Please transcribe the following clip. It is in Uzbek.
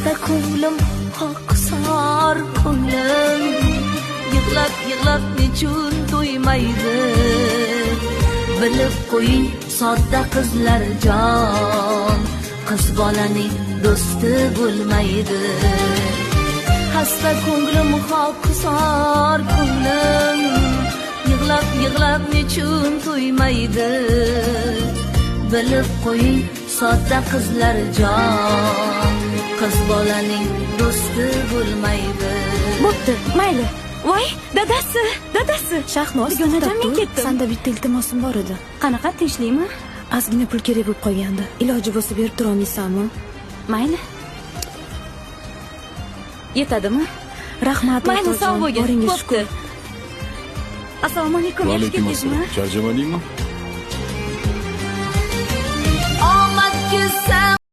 Hasta ko'nglim hoqsor ko'nglim yig'lab nechun to'ymaydi bilib qo'ying sodda qizlar jon qiz bolaning do'sti bo'lmaydi hasta ko'nglim hoqsor ko'nglim yig'lab nechun to'ymaydi bilib qo'ying sodda qizlar jon qiz bolaning do'sti bo'lmaydi. Bo'pti, mayli. Voy, dadasi. Shahnoz, Bugunadan men ketdim. Senda bitta iltimosim bor edi. Qanaqa, tinchlikmi? Ozgina pul kerak bo'lib qolgandi. Iloji bo'lsa berib tura olmaysanmi? Mayli. Yetadimi? Rahmat. Mayli, sog' bo'lgin. Boringiz shukur. Assalomu alaykum. Yaxshi ketdingizmi? Charchamadingmi? Omad kelsa